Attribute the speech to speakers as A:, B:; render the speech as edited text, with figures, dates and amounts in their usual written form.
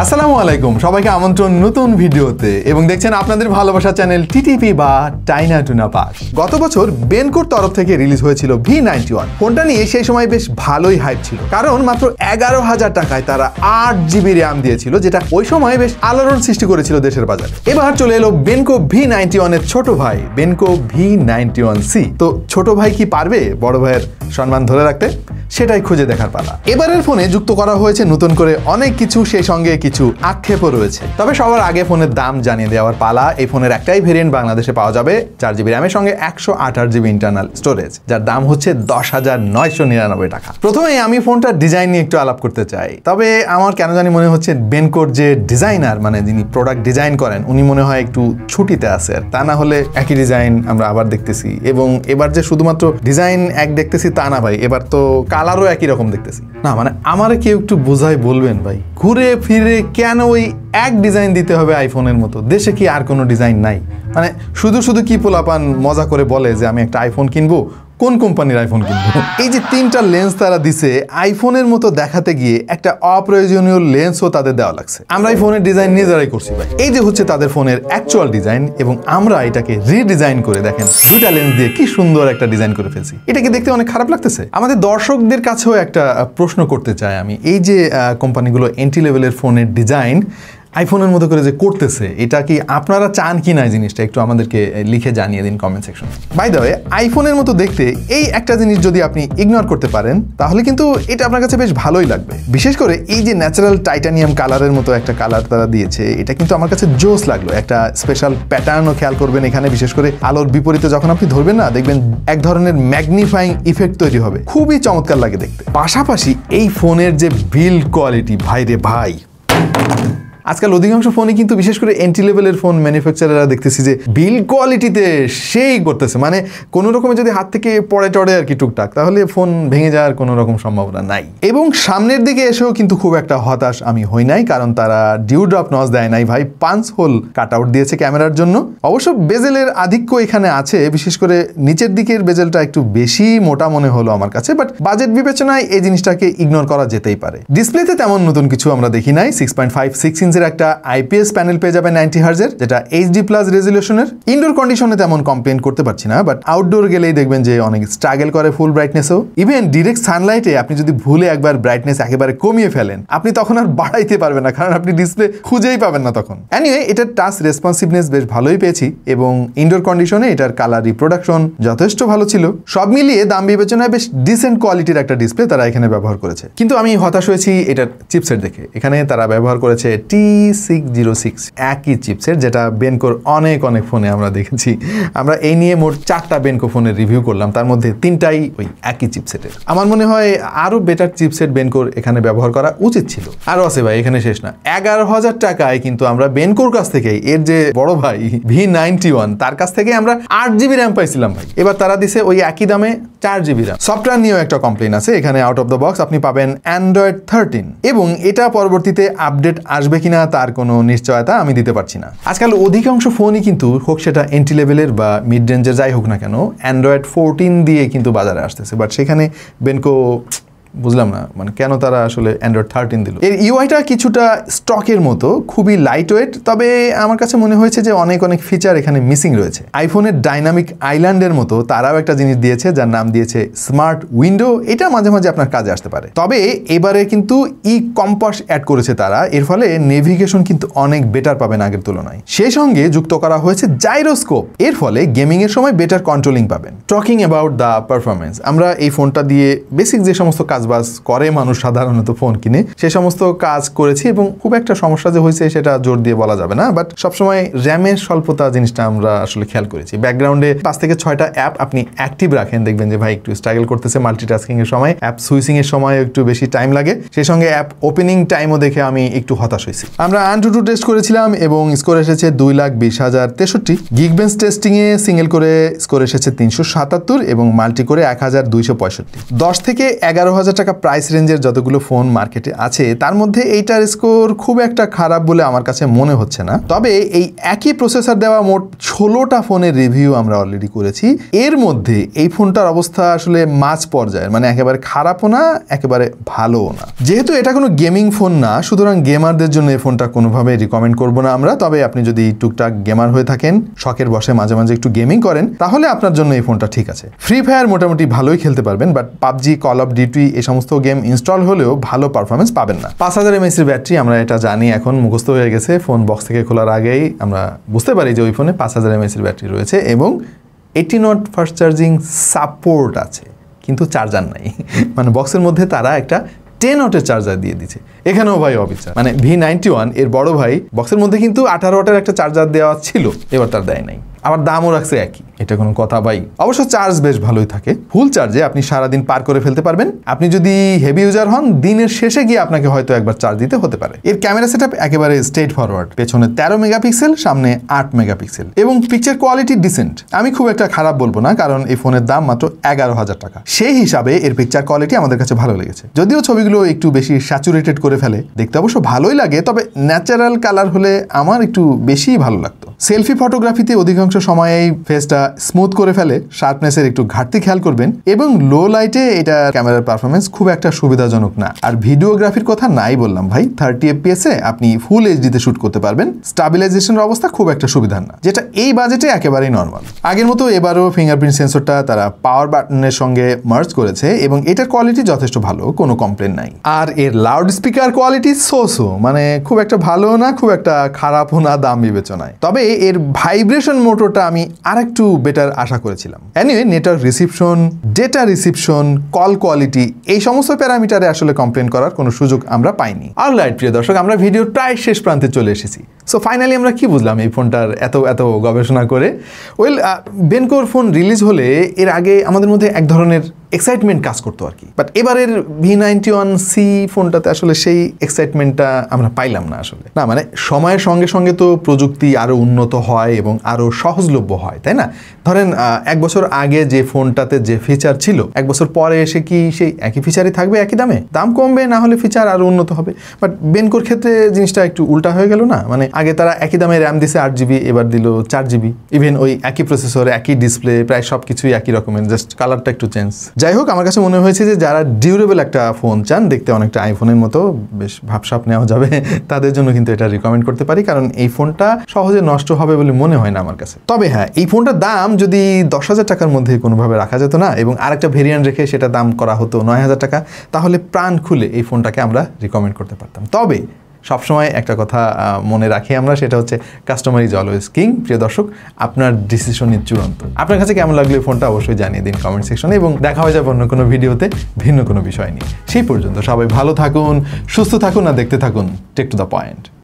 A: আসসালামু আলাইকুম, সবাইকে আমন্ত্রণ নতুন ভিডিওতে এবং দেখছেন আপনাদের ভালোবাসা চ্যানেল টিটিপি বা টাইনা টুনা পাস। গত বছর বেনকোর তরফ থেকে রিলিজ হয়েছিল V91। ফোনটা নিয়ে সেই সময় বেশ ভালোই হাইপ ছিল, কারণ মাত্র 11,000 টাকায় তারা 8GB র্যাম দিয়েছিল, যেটা ওই সময় বেশ আলোড়ন সৃষ্টি করেছিল দেশের বাজারে। এবার চলে এলো বেনকো V91 এর ছোট ভাই বেনকো V91C। তো ছোট ভাই কি পারবে বড় ভাইয়ের সম্মান ধরে রাখতে? সেটাই খুঁজে দেখার পালা। এবারের ফোনে যুক্ত করা হয়েছে নতুন করে অনেক কিছু, সেই সঙ্গে কিছু আক্ষেপও রয়েছে। তবে সবার আগে ফোনের দাম জানিয়ে দেওয়ার পালা। এই ফোনের একটাই ভেরিয়েন্ট বাংলাদেশে পাওয়া যাবে 4GB র্যামের সঙ্গে 128GB ইন্টারনাল স্টোরেজ, যার দাম হচ্ছে 10,999 টাকা। প্রথমে আমি ফোনটার ডিজাইন নিয়ে একটু আলাপ করতে চাই। তবে আমার কেন জানি মনে হচ্ছে বেনকোর যে ডিজাইনার, মানে যিনি প্রোডাক্ট ডিজাইন করেন, উনি মনে হয় একটু ছুটিতে আছে। তা না হলে একই ডিজাইন আমরা আবার দেখতেছি, এবং এবার যে শুধুমাত্র ডিজাইন এক দেখতেছি তা না ভাই, এবার তো কালারও একই রকম দেখতেছি। না মানে আমারে কেউ একটু বোঝাই বলবেন ভাই, ঘুরে ফিরে কেন ওই এক ডিজাইন দিতে হবে আইফোনের মতো? দেশে কি আর কোনো ডিজাইন নাই? মানে শুধু শুধু কি পোলাপান মজা করে বলে যে আমি একটা আইফোন কিনবো, কোন কোম্পানির আইফোন কিনবো? এই যে তিনটা লেন্স তারা দিছে আইফোনের মতো দেখাতে গিয়ে, একটা অপ্রয়োজনীয় লেন্সও তাদের দেওয়া লাগছে। আমরা এই ফোনের ডিজাইন নিজেরাই করছি ভাই। এই যে হচ্ছে তাদের ফোনের অ্যাকচুয়াল ডিজাইন, এবং আমরা এটাকে রিডিজাইন করে দেখেন দুইটা লেন্স দিয়ে কি সুন্দর একটা ডিজাইন করে ফেলছি। এটাকে দেখতে অনেক খারাপ লাগতেছে। আমাদের দর্শকদের কাছেও একটা প্রশ্ন করতে চাই আমি, এই যে কোম্পানিগুলো এন্ট্রি লেভেলের ফোনের ডিজাইন আইফোনের মতো করে যে করতেছে, এটা কি আপনারা চান কি না? জিনিসটা একটু আমাদেরকে লিখে জানিয়ে দিন কমেন্ট সেকশনে। বাই দ্য ওয়ে, আইফোনের মতো দেখতে এই একটা জিনিস যদি আপনি ইগনোর করতে পারেন, তাহলে কিন্তু এটা আপনার কাছে বেশ ভালোই লাগবে। বিশেষ করে এই যে ন্যাচারাল টাইটানিয়াম কালারের মতো একটা কালার তারা দিয়েছে, এটা কিন্তু আমার কাছে জোস লাগলো। একটা স্পেশাল প্যাটার্নও খেয়াল করবেন এখানে, বিশেষ করে আলোর বিপরীতে যখন আপনি ধরবেন না, দেখবেন এক ধরনের ম্যাগনিফাইং ইফেক্ট তৈরি হবে, খুবই চমৎকার লাগে দেখতে। পাশাপাশি এই ফোনের যে বিল্ড কোয়ালিটি, ভাই রে ভাই, আজকাল অধিকাংশ ফোনই কিন্তু, বিশেষ করে এন্ট্রি লেভেলের ফোন ম্যানুফ্যাকচারাররা দেখতেছি যে বিল্ড কোয়ালিটিতে সেই করতেছে, মানে কোনো রকমের যদি হাত থেকে পড়ে টড়ে আর কি টুকটাক, তাহলে ফোন ভেঙে যাওয়ার কোনো রকম সম্ভাবনা নাই। এবং সামনের দিকে এসেও কিন্তু খুব একটা হতাশ আমি হই নাই, কারণ তারা ডিউড্রপ নচ দেয় নাই ভাই, পাঞ্চ হোল কাট আউট দিয়েছে ক্যামেরার জন্য। অবশ্য বেজেলের আধিক্য এখানে আছে, বিশেষ করে নিচের দিকের বেজেলটা একটু বেশি মোটা মনে হলো আমার কাছে, বাট বাজেট বিবেচনায় এই জিনিসটাকে ইগনোর করা যেতেই পারে। ডিসপ্লেতে তেমন নতুন কিছু আমরা দেখি নাই। 6.56 ইঞ্চের একটা আইপিএস প্যানেল পেয়ে যাবে 90 হার্জের, যেটা HD+ রেজলিউশনের। ইনডোর কন্ডিশনে তেমন কমপ্লেন করতে পারছি না, বাট আউটডোর গেলেই দেখবেন যে অনেক স্ট্রাগল করে ফুল ব্রাইটনেসও। ইভেন ডিরেক্ট সানলাইটে আপনি যদি ভুলে একবার ব্রাইটনেস একেবারে কমিয়ে ফেলেন, আপনি তখন আর বাড়াইতে পারবেন না, কারণ আপনি ডিসপ্লে খুঁজেই পাবেন না তখন। এনিওয়ে, এটার টাচ রেসপন্সিভনেস বেশ ভালোই পেয়েছি, এবং ইনডোর কন্ডিশনে এটার কালার রিপ্রোডাকশন যথেষ্ট ভালো ছিল। সব মিলিয়ে দাম বিবেচনায় বেশ ডিসেন্ট কোয়ালিটির একটা ডিসপ্লে তারা এখানে ব্যবহার করেছে। কিন্তু আমি হতাশ হয়েছি এটার চিপসেট দেখে। এখানে তারা ব্যবহার করেছে T606, একই চিপসেট, যেটা বেনকোর অনেক ফোনে আমরা দেখেছি। আমরা এই নিয়ে মোট 4টা বেনকো ফোনের রিভিউ করলাম, তার মধ্যে 3টাই ওই একই চিপসেটের। আমার মনে হয় আরো বেটার চিপসেট বেনকোর এখানে ব্যবহার করা উচিত ছিল। আরো আছে ভাই, এখানে শেষ না। 11,000 টাকায় কিন্তু আমরা বেনকোর কাছ থেকে, এর যে বড় ভাই V91, তার কাছ থেকে আমরা 8GB র্যাম পাইছিলাম ভাই। এবার তারা দিছে ওই একই দামে 4GB র্যাম। সফটওয়্যার নিয়েও একটা কমপ্লেন আছে। এখানে আউট অফ দ্য বক্স আপনি পাবেন Android 13, এবং এটা পরবর্তীতে আপডেট আসবে কিনা তার কোনো নিশ্চয়তা আমি দিতে পারছি না। আজকাল অধিকাংশ ফোনই কিন্তু, হোক সেটা এন্ট্রি লেভেলের বা মিড রেঞ্জের যাই হোক না কেন, Android 14 দিয়ে কিন্তু বাজারে আসতেছে। বাট সেখানে বেনকো বুঝলাম না মানে কেন তারা আসলে Android 13 দিল। এর ইউআইটা কিছুটা স্টকের মতো, খুবই লাইট ওয়েট, তবে আমার কাছে মনে হয়েছে যে অনেক ফিচার এখানে মিসিং রয়েছে। আইফোনের ডাইনামিক আইল্যান্ডের মতো তারাও একটা জিনিস দিয়েছে, যার নাম দিয়েছে স্মার্ট উইন্ডো। এটা মাঝে মাঝে আপনার কাজে আসতে পারে। তবে এবারে কিন্তু কম্পাস অ্যাড করেছে তারা, এর ফলে নেভিগেশন কিন্তু অনেক বেটার পাবেন আগের তুলনায়। সেই সঙ্গে যুক্ত করা হয়েছে জাইরোস্কোপ, এর ফলে গেমিং এর সময় বেটার কন্ট্রোলিং পাবেন। টকিং অ্যাবাউট দ্য পারফরমেন্স, আমরা এই ফোনটা দিয়ে বেসিক যে সমস্ত কাজবাজ করে মানুষ সাধারণত ফোন কিনে, সে সমস্ত কাজ করেছি, এবং খুব একটা সমস্যা যে হয়েছে সেটা জোর দিয়ে বলা যাবে না। বাট সবসময় র্যামের স্বল্পতা জিনিসটা আমরা আসলে খেয়াল করেছি। ব্যাকগ্রাউন্ডে 5 থেকে 6টা অ্যাপ আপনি অ্যাক্টিভ রাখেন, দেখবেন যে ভাই একটু স্ট্রাগল করতেছে মাল্টিটাস্কিং এর সময়, অ্যাপ সুইচিং এর সময় একটু বেশি টাইম লাগে। সেই সঙ্গে অ্যাপ ওপেনিং টাইমও দেখে আমি একটু হতাশ হয়েছি। আমরা AnTuTu টেস্ট করেছিলাম এবং স্কোর এসেছে 2,20,063। গিগবেঞ্চ টেস্টিং এ সিঙ্গেল করে স্কোর এসেছে 377 এবং মাল্টি করে 1,265। 10 থেকে 11,000 10,000 টাকা প্রাইস রেঞ্জের যতগুলো ফোন মার্কেটে আছে তার মধ্যে এইটার স্কোর খুব একটা খারাপ বলে আমার কাছে মনে হচ্ছে না। তবে এই একই প্রসেসর দেওয়া মোট 16টা ফোনের রিভিউ আমরা অলরেডি করেছি। এর মধ্যে এই ফোনটার অবস্থা আসলে মাঝ পর্যায়ের, মানে একেবারে খারাপও না একেবারে ভালোও না। যেহেতু এটা কোনো গেমিং ফোন না, সুতরাং গেমারদের জন্য এই ফোনটা কোনোভাবে রিকমেন্ড করবো না আমরা। তবে আপনি যদি টুকটাক গেমার হয়ে থাকেন, শখের বসে মাঝে মাঝে একটু গেমিং করেন, তাহলে আপনার জন্য এই ফোনটা ঠিক আছে। ফ্রি ফায়ার মোটামুটি ভালোই খেলতে পারবেন, but PUBG, call of duty এই সমস্ত গেম ইনস্টল হলেও ভালো পারফরমেন্স পাবেন না। 5000 mAh ব্যাটারি, আমরা এটা জানি, এখন মুখস্থ হয়ে গেছে। ফোন বক্স থেকে খোলার আগেই আমরা বুঝতে পারি যে ওই ফোনে 5000 mAh ব্যাটারি রয়েছে এবং 80 ওয়াট ফাস্ট চার্জিং সাপোর্ট আছে, কিন্তু চার্জার নাই। মানে বক্সের মধ্যে তারা একটা 10 ওয়াটের চার্জার দিয়ে দিচ্ছে। এখানেও ভাই অবিচার। মানে V91 এর বড় ভাই বক্সের মধ্যে কিন্তু 18 ওয়াটের একটা চার্জার দেওয়া ছিল, এবার তার দেয় নাই। আবার দামও রাখছে একই, এটা কোনো কথা ভাই? অবশ্য চার্জ বেশ ভালোই থাকে। ফুল চার্জে আপনি সারাদিন পার করে ফেলতে পারবেন। আপনি যদি হেভি ইউজার হন, দিনের শেষে গিয়ে আপনাকে হয়তো একবার চার্জ দিতে হতে পারে। এর ক্যামেরা সেটআপ একেবারে স্ট্রেট ফরওয়ার্ড, পেছনে 13 মেগাপিক্সেল, সামনে 8 মেগাপিক্সেল এবং পিকচার কোয়ালিটি ডিসেন্ট। আমি খুব একটা খারাপ বলবো না, কারণ এই ফোনের দাম মাত্র 11,000 টাকা। সেই হিসাবে এর পিকচার কোয়ালিটি আমাদের কাছে ভালো লেগেছে। যদিও ছবিগুলো একটু বেশি স্যাচুরেটেড করে ফেলে, দেখতে অবশ্য ভালোই লাগে, তবে ন্যাচারাল কালার হলে আমার একটু বেশি ভালো লাগতো। সেলফি ফটোগ্রাফিতে অধিকাংশ সময়েই ফেসটা স্মুথ করে ফেলে, শার্পনেসের একটু ঘাটতি খেয়াল করবেন এবং লো লাইটে এটা ক্যামেরার পারফরমেন্স খুব একটা সুবিধাজনক না। আর ভিডিওগ্রাফির কথা নাই বললাম ভাই, 30 FPS এ আপনি ফুল এইচডিতে শুট করতে পারবেন। স্টাবিলাইজেশনের অবস্থা খুব একটা সুবিধার না, যেটা এই বাজেটে একেবারেই নর্মাল। আগের মতো এবারও ফিঙ্গারপ্রিন্ট সেন্সরটা তারা পাওয়ার বাটনের সঙ্গে মার্জ করেছে এবং এটার কোয়ালিটি যথেষ্ট ভালো, কোনো কমপ্লেন নাই। আর এর লাউড স্পিকার কোয়ালিটি সো মানে খুব একটা ভালো না, খুব একটা খারাপও না দাম বিবেচনায়। তবে এর ভাইব্রেশন মোটরটা আমি আরেকটু বেটার আশা করেছিলাম। Anyway, network reception, data reception, call quality, এই সমস্ত প্যারামিটারে আসলে কমপ্লেন করার কোনো সুযোগ আমরা পাইনি। অলরাইট প্রিয় দর্শক, আমরা ভিডিওর প্রায় শেষ প্রান্তে চলে এসেছি। সো ফাইনালি আমরা কি বুঝলাম এই ফোনটার এত গবেষণা করে? ওয়েল, বেনকোর ফোন রিলিজ হলে এর আগে আমাদের মধ্যে এক ধরনের এক্সাইটমেন্ট কাজ করতো আর কি, বাট এবারের V91C ফোনটাতে আসলে সেই এক্সাইটমেন্টটা আমরা পাইলাম না আসলে। না মানে সময়ের সঙ্গে সঙ্গে তো প্রযুক্তি আরও উন্নত হয় এবং আরও সহজলভ্য হয়, তাই না? ধরেন 1 বছর আগে যে ফোনটাতে যে ফিচার ছিল, 1 বছর পরে এসে কি সেই একই ফিচারই থাকবে একই দামে? দাম কমবে, না হলে ফিচার আরও উন্নত হবে। বাট বেনকোর ক্ষেত্রে জিনিসটা একটু উল্টা হয়ে গেল না? মানে আগে তারা একই দামে র্যাম দিছে 8GB, এবার দিল 4GB। ইভেন ওই একই প্রসেসর, একই ডিসপ্লে, প্রায় সব কিছুই একই রকমের, জাস্ট কালারটা একটু চেঞ্জ। যাই হোক, আমার কাছে মনে হয়েছে যে যারা ডিউরেবল একটা ফোন চান, দেখতে অনেকটা আইফোনের মতো, বেশ ভাবসাপ নেওয়া যাবে, তাদের জন্য কিন্তু এটা রিকমেন্ড করতে পারি, কারণ এই ফোনটা সহজে নষ্ট হবে বলে মনে হয় না আমার কাছে। তবে হ্যাঁ, এই ফোনটার দাম যদি 10,000 টাকার মধ্যে কোনোভাবে রাখা যেত না এবং আরেকটা ভেরিয়েন্ট রেখে সেটা দাম করা হতো 9,000 টাকা, তাহলে প্রাণ খুলে এই ফোনটাকে আমরা রিকমেন্ড করতে পারতাম। তবে সবসময় একটা কথা মনে রাখি আমরা, সেটা হচ্ছে কাস্টমার ইজ অলওয়েজ কিং। প্রিয় দর্শক, আপনার ডিসিশনই চূড়ান্ত। আপনার কাছে কেমন লাগলো এই ফোনটা অবশ্যই জানিয়ে দিন কমেন্ট সেকশনে, এবং দেখা হয়ে যাবে অন্য কোনো ভিডিওতে ভিন্ন কোনো বিষয় নিয়ে। সেই পর্যন্ত সবাই ভালো থাকুন, সুস্থ থাকুন আর দেখতে থাকুন টেক টু দ্য পয়েন্ট।